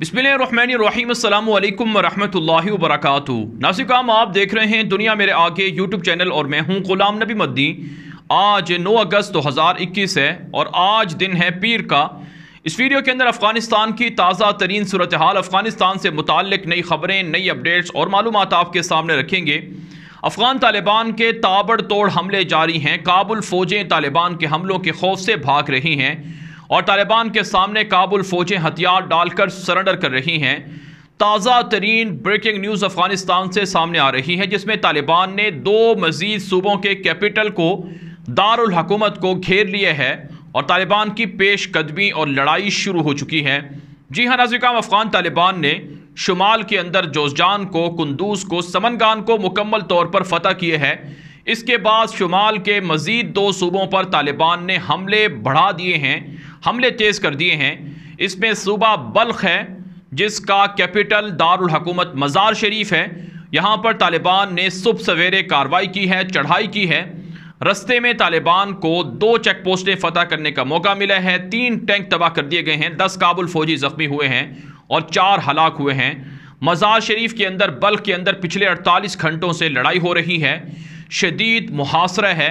बिस्मिल्लाहिर्रहमानिर्रहीम अस्सलामु अलैकुम वरहमतुल्लाहि वबरकातुहू। नाज़रीन, आप देख रहे हैं दुनिया मेरे आगे यूट्यूब चैनल और मैं हूं गुलाम नबी मद्दी। आज 9 अगस्त 2021 है और आज दिन है पीर का। इस वीडियो के अंदर अफ़गानिस्तान की ताज़ा तरीन सूरत हाल, अफ़गानिस्तान से मुताल्लिक नई खबरें, नई अपडेट्स और मालूमात आपके सामने रखेंगे। अफ़गान तालिबान के ताबड़तोड़ हमले जारी हैं। काबुल फ़ौजें तालिबान के हमलों के खौफ से भाग रही हैं और तालिबान के सामने काबुल फ़ौजें हथियार डालकर सरेंडर कर रही हैं। ताज़ा तरीन ब्रेकिंग न्यूज़ अफ़गानिस्तान से सामने आ रही है, जिसमें तालिबान ने 2 मज़ीद सूबों के कैपिटल को, दारुल हुकूमत को घेर लिया है और तालिबान की पेशकदमी और लड़ाई शुरू हो चुकी है। जी हाँ नाज़रीन, अफ़गान तालिबान ने शुमाल के अंदर जोज़जान को, कुंदूज को, समनगान को मुकम्मल तौर पर फतह किए हैं। इसके बाद शुमाल के मज़ीद 2 सूबों पर तालिबान ने हमले बढ़ा दिए हैं, हमले तेज़ कर दिए हैं। इसमें सूबा बल्ख है, जिसका कैपिटल दारुल हुकूमत मज़ार शरीफ है। यहाँ पर तालिबान ने सुबह सवेरे कार्रवाई की है, चढ़ाई की है। रस्ते में तालिबान को 2 चेक पोस्टें फतह करने का मौका मिला है। 3 टैंक तबाह कर दिए गए हैं, 10 काबुल फौजी जख्मी हुए हैं और 4 हलाक हुए हैं। मज़ार शरीफ के अंदर, बल्ख के अंदर पिछले 48 घंटों से लड़ाई हो रही है, शदीद मुहासरा है।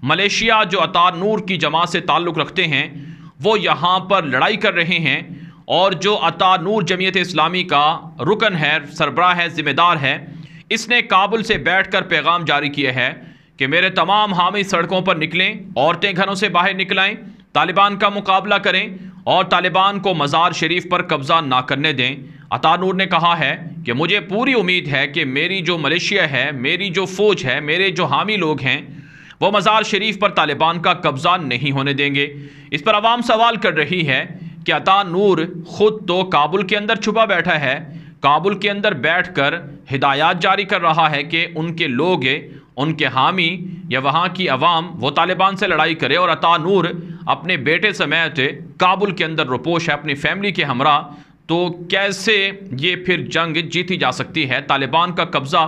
मलेशिया जो अतार नूर की जमात से ताल्लुक़ रखते हैं वो यहाँ पर लड़ाई कर रहे हैं और जो अतार नूर जमीयत इस्लामी का रुकन है, सरबराह है, ज़िम्मेदार है, इसने काबुल से बैठकर पैगाम जारी किया है कि मेरे तमाम हामी सड़कों पर निकलें, औरतें घरों से बाहर निकलाएं, तालिबान का मुकाबला करें और तालिबान को मज़ार शरीफ पर कब्ज़ा ना करने दें। अतार नूर ने कहा है कि मुझे पूरी उम्मीद है कि मेरी जो मलेशिया है, मेरी जो फ़ौज है, मेरे जो हामी लोग हैं, वो मज़ार शरीफ पर तालिबान का कब्ज़ा नहीं होने देंगे। इस पर आवाम सवाल कर रही है कि अतार नूर ख़ुद तो काबुल के अंदर छुपा बैठा है, काबुल के अंदर बैठकर हिदायत जारी कर रहा है कि उनके लोग, उनके हामी या वहाँ की अवाम वो तालिबान से लड़ाई करे, और अतार नूर अपने बेटे समेत काबुल के अंदर रुपोश है, अपनी फैमिली के हमरा। तो कैसे ये फिर जंग जीती जा सकती है? तालिबान का कब्ज़ा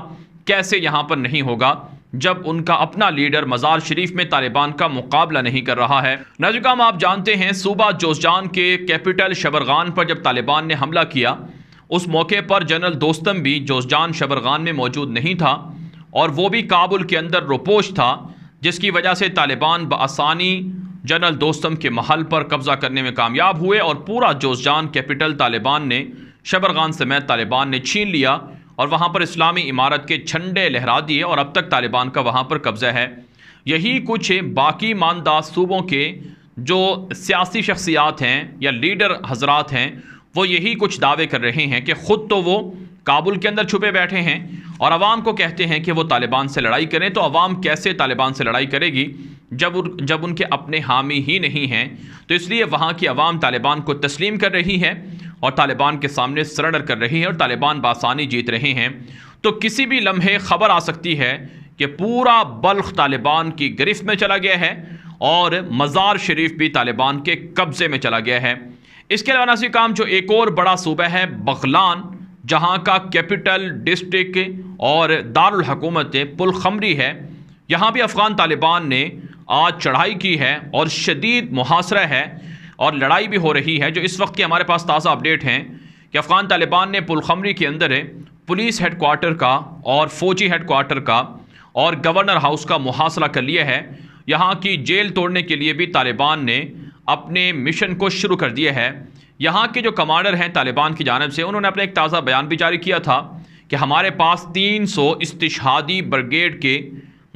कैसे यहाँ पर नहीं होगा जब उनका अपना लीडर मज़ार शरीफ में तालिबान का मुकाबला नहीं कर रहा है? नाज़रीन, आप जानते हैं सूबा जोज़जान के कैपिटल शबरगान पर जब तालिबान ने हमला किया, उस मौके पर जनरल दोस्तम भी जोज़जान शबरगान में मौजूद नहीं था और वो भी काबुल के अंदर रुपोश था, जिसकी वजह से तालिबान बआसानी जनरल दोस्तम के महल पर कब्ज़ा करने में कामयाब हुए और पूरा जोज़जान कैपिटल तालिबान ने, शबरगान समेत तालिबान ने छीन लिया और वहाँ पर इस्लामी इमारत के झंडे लहरा दिए और अब तक तालिबान का वहाँ पर कब्ज़ा है। यही कुछ बाकी मानदा सूबों के जो सियासी शख्सियात हैं या लीडर हजरात हैं, वो यही कुछ दावे कर रहे हैं कि ख़ुद तो वो काबुल के अंदर छुपे बैठे हैं और अवाम को कहते हैं कि वो तालिबान से लड़ाई करें। तो अवाम कैसे तालिबान से लड़ाई करेगी जब उनके अपने हामी ही नहीं हैं? तो इसलिए वहाँ की अवाम तालिबान को तस्लीम कर रही है और तालिबान के सामने सरेंडर कर रही है और तालिबान बासानी जीत रहे हैं। तो किसी भी लम्हे खबर आ सकती है कि पूरा बल्ख तालिबान की गिरफ्त में चला गया है और मज़ार शरीफ भी तालिबान के कब्ज़े में चला गया है। इसके अलावा नाज़रीन काम, जो एक और बड़ा सूबा है बगलान, जहाँ का कैपिटल, डिस्ट्रिक्ट और दारुल हुकूमत पुलखमरी है, यहाँ भी अफ़गान तालिबान ने आज चढ़ाई की है और शदीद मुहासरा है और लड़ाई भी हो रही है। जो इस वक्त के हमारे पास ताज़ा अपडेट हैं कि अफ़गान तालिबान ने पुलखमरी के अंदर पुलिस हेडक्वार्टर का और फ़ौजी हेडक्वार्टर का और गवर्नर हाउस का मुहासरा कर लिया है। यहाँ की जेल तोड़ने के लिए भी तालिबान ने अपने मिशन को शुरू कर दिया है। यहाँ के जो कमांडर हैं तालिबान की जानिब से, उन्होंने अपना एक ताज़ा बयान भी जारी किया था कि हमारे पास 300 इस्तिशहादी ब्रिगेड के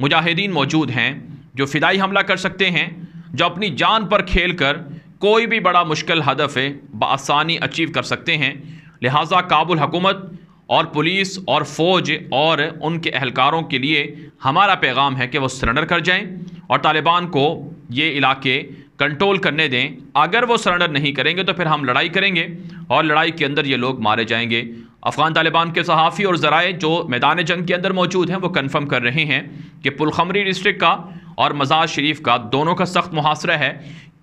मुजाहिदीन मौजूद हैं जो फ़िदाई हमला कर सकते हैं, जो अपनी जान पर खेल कर कोई भी बड़ा मुश्किल हदफ बआसानी अचीव कर सकते हैं। लिहाजा काबुल हुकूमत और पुलिस और फ़ौज और उनके एहलकारों के लिए हमारा पैगाम है कि वो सरेंडर कर जाएं और तालिबान को ये इलाके कंट्रोल करने दें। अगर वो सरेंडर नहीं करेंगे तो फिर हम लड़ाई करेंगे और लड़ाई के अंदर ये लोग मारे जाएंगे। अफ़गान तालिबान के सहाफ़ी और ज़राए जो मैदान जंग के अंदर मौजूद हैं, वो कन्फर्म कर रहे हैं कि पुलखमरी डिस्ट्रिक्ट का और मज़ार शरीफ का दोनों का सख्त मुहासरा है।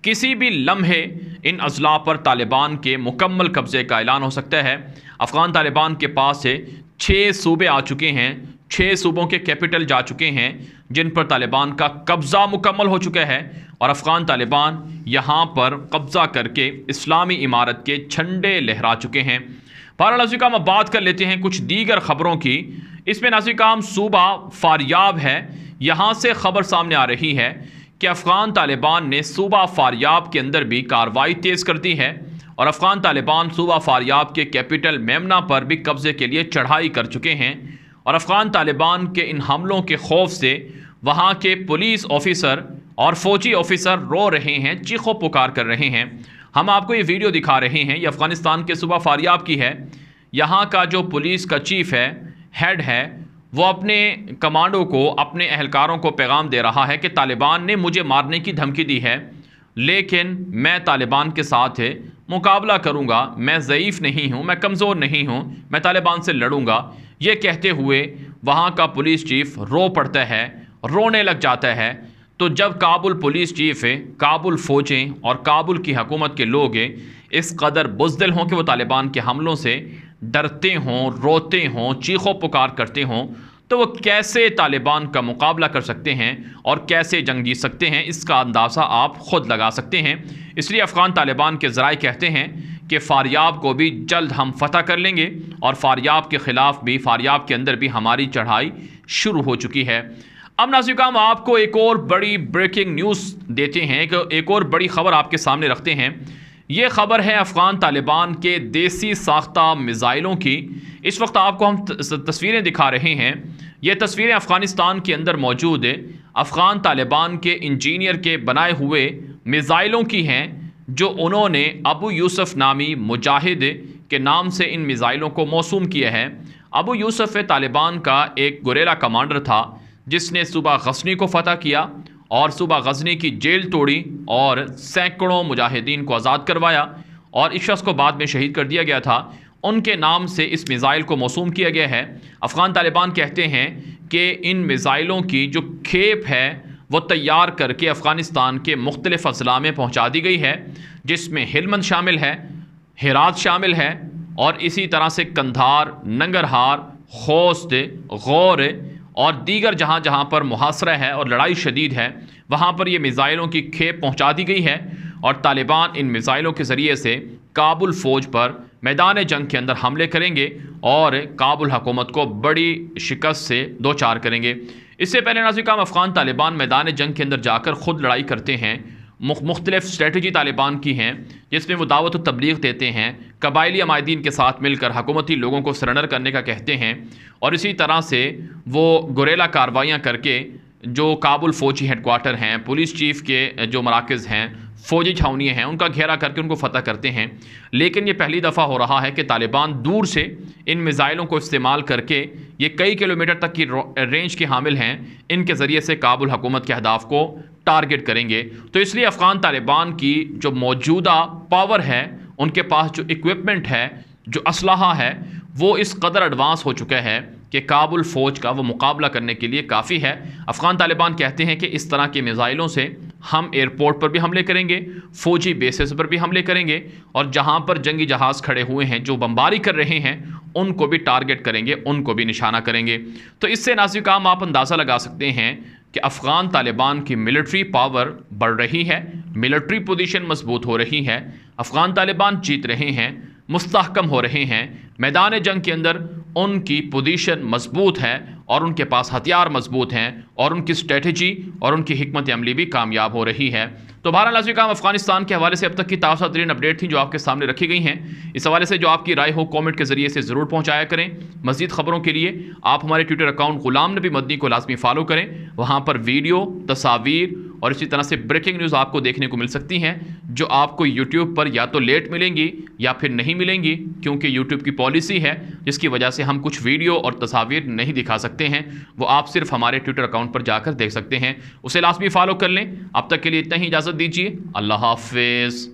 किसी भी लम्हे इन अज़ला पर तालिबान के मुकम्मल कब्ज़े का ऐलान हो सकता है। अफ़गान तालिबान के पास से 6 सूबे आ चुके हैं, 6 सूबों के कैपिटल जा चुके हैं जिन पर तालिबान का कब्ज़ा मुकम्मल हो चुका है और अफ़गान तालिबान यहाँ पर कब्ज़ा करके इस्लामी इमारत के झंडे लहरा चुके हैं। बहरहाल नाज़रीन हम अब बात कर लेते हैं कुछ दीगर ख़बरों की। इसमें नाज़रीन सूबा फारियाब है, यहाँ से ख़बर सामने आ रही है कि अफ़गान तालिबान ने सूबा फारियाब के अंदर भी कार्रवाई तेज़ कर दी है और अफ़गान तालिबान सूबा फारियाब के कैपिटल मेमना पर भी कब्ज़े के लिए चढ़ाई कर चुके हैं और अफ़गान तालिबान के इन हमलों के खौफ से वहाँ के पुलिस ऑफिसर और फ़ौजी ऑफिसर रो रहे हैं, चीखो पुकार कर रहे हैं। हम आपको ये वीडियो दिखा रहे हैं, ये अफ़गानिस्तान के सूबा फारियाब की है। यहाँ का जो पुलिस का चीफ़ है, हेड है, वो अपने कमांडो को, अपने एहलकारों को पैगाम दे रहा है कि तालिबान ने मुझे मारने की धमकी दी है, लेकिन मैं तालिबान के साथ मुकाबला करूँगा, मैं ज़ईफ़ नहीं हूँ, मैं कमज़ोर नहीं हूँ, मैं तालिबान से लड़ूँगा। ये कहते हुए वहाँ का पुलिस चीफ़ रो पड़ता है, रोने लग जाता है। तो जब काबुल पुलिस चीफ़ है, काबुल फ़ौजें और काबुल की हुकूमत के लोग इस कदर बुज़दिल हों कि वो तालिबान के हमलों से डरते हों, रोते हों, चीखों पुकार करते हों, तो वो कैसे तालिबान का मुकाबला कर सकते हैं और कैसे जंग जीत सकते हैं, इसका अंदाज़ा आप ख़ुद लगा सकते हैं। इसलिए अफ़गान तालिबान के ज़राए कहते हैं कि फारियाब को भी जल्द हम फतह कर लेंगे और फारियाब के ख़िलाफ़ भी, फारियाब के अंदर भी हमारी चढ़ाई शुरू हो चुकी है। अब नाज़रीन हम आपको एक और बड़ी ब्रेकिंग न्यूज़ देते हैं, एक और बड़ी ख़बर आपके सामने रखते हैं। ये ख़बर है अफ़गान तालिबान के देसी साख्ता मिज़ाइलों की। इस वक्त आपको हम तस्वीरें दिखा रहे हैं। ये तस्वीरें अफ़गानिस्तान के अंदर मौजूद अफ़गान तालिबान के इंजीनियर के बनाए हुए मिज़ाइलों की हैं, जो उन्होंने अबू यूसुफ नामी मुजाहिद के नाम से इन मिज़ाइलों को मौसूम किया है। अबू यूसुफ तालिबान का एक गुरेला कमांडर था जिसने सूबा गज़नी को फ़तह किया और सूबा गज़नी की जेल तोड़ी और सैकड़ों मुजाहिदीन को आज़ाद करवाया और इस शख्स को बाद में शहीद कर दिया गया था। उनके नाम से इस मिज़ाइल को मौसूम किया गया है। अफ़गान तालिबान कहते हैं कि इन मिज़ाइलों की जो खेप है वो तैयार करके अफ़गानिस्तान के मुख्तलिफ़ अज़ला में पहुँचा दी गई है, जिसमें हेलमंद शामिल है, हेरात शामिल है और इसी तरह से कंधार, नंगरहार, खोस्त, गौर और दीगर जहाँ जहाँ पर मुहासरा है और लड़ाई शदीद है, वहाँ पर ये मिज़ाइलों की खेप पहुँचा दी गई है और तालिबान इन मिज़ाइलों के ज़रिए से काबुल फ़ौज पर मैदान जंग के अंदर हमले करेंगे और काबुल हुकूमत को बड़ी शिकस्त से दो चार करेंगे। इससे पहले नाज़रीन अफ़गान तालिबान मैदान जंग के अंदर जाकर ख़ुद लड़ाई करते हैं। मुख्तलिफ़ स्ट्रेटजी तालिबान की हैं जिसमें वो दावत तबलीग देते हैं, कबायली अमायदीन के साथ मिलकर हुकूमती लोगों को सरेंडर करने का कहते हैं और इसी तरह से वो गुरेला कार्रवाइयाँ करके जो काबुल फ़ौजी हेडक्वार्टर हैं, पुलिस चीफ़ के जो मराकज़ हैं, फ़ौजी छावनियाँ हैं, उनका घेरा करके उनको फ़तह करते हैं। लेकिन ये पहली दफ़ा हो रहा है कि तालिबान दूर से इन मिज़ाइलों को इस्तेमाल करके, ये कई किलोमीटर तक की रेंज के हामिल हैं, इनके ज़रिए से काबुल हुकूमत के अहदाफ को टारगेट करेंगे। तो इसलिए अफ़गान तालिबान की जो मौजूदा पावर है, उनके पास जो इक्विपमेंट है, जो असलहा है, वो इस कदर एडवांस हो चुका है कि काबुल फ़ौज का वो मुकाबला करने के लिए काफ़ी है। अफ़गान तालिबान कहते हैं कि इस तरह के मिज़ाइलों से हम एयरपोर्ट पर भी हमले करेंगे, फ़ौजी बेसेस पर भी हमले करेंगे और जहां पर जंगी जहाज़ खड़े हुए हैं जो बमबारी कर रहे हैं उनको भी टारगेट करेंगे, उनको भी निशाना करेंगे। तो इससे नाज़रीन आप अंदाज़ा लगा सकते हैं कि अफ़गान तालिबान की मिलिट्री पावर बढ़ रही है, मिलिट्री पोजीशन मजबूत हो रही है, अफ़गान तालिबान जीत रहे हैं, मुस्तहकम हो रहे हैं, मैदान जंग के अंदर उनकी पोजीशन मजबूत है और उनके पास हथियार मजबूत हैं और उनकी स्ट्रेटजी और उनकी हिकमत अमली भी कामयाब हो रही है। तो बहरहाल नाज़रीन अफ़गानिस्तान के हवाले से अब तक की ताज़ा तरीन अपडेट थी जो आपके सामने रखी गई हैं। इस हवाले से जो आपकी राय हो कमेंट के ज़रिए से ज़रूर पहुँचाया करें। मज़ीद ख़बरों के लिए आप हमारे ट्विटर अकाउंट ग़ुलाम नबी मदनी को लाजमी फॉलो करें। वहाँ पर वीडियो, तस्वीर और इसी तरह से ब्रेकिंग न्यूज़ आपको देखने को मिल सकती हैं जो आपको यूट्यूब पर या तो लेट मिलेंगी या फिर नहीं मिलेंगी, क्योंकि यूट्यूब की पॉलिसी है जिसकी वजह से हम कुछ वीडियो और तस्वीर नहीं दिखा सकते हैं। वो आप सिर्फ हमारे ट्विटर अकाउंट पर जाकर देख सकते हैं, उसे लाजमी फॉलो कर लें। अब तक के लिए इतना ही, इजाज़त दीजिए। अल्लाह हाफ़िज़।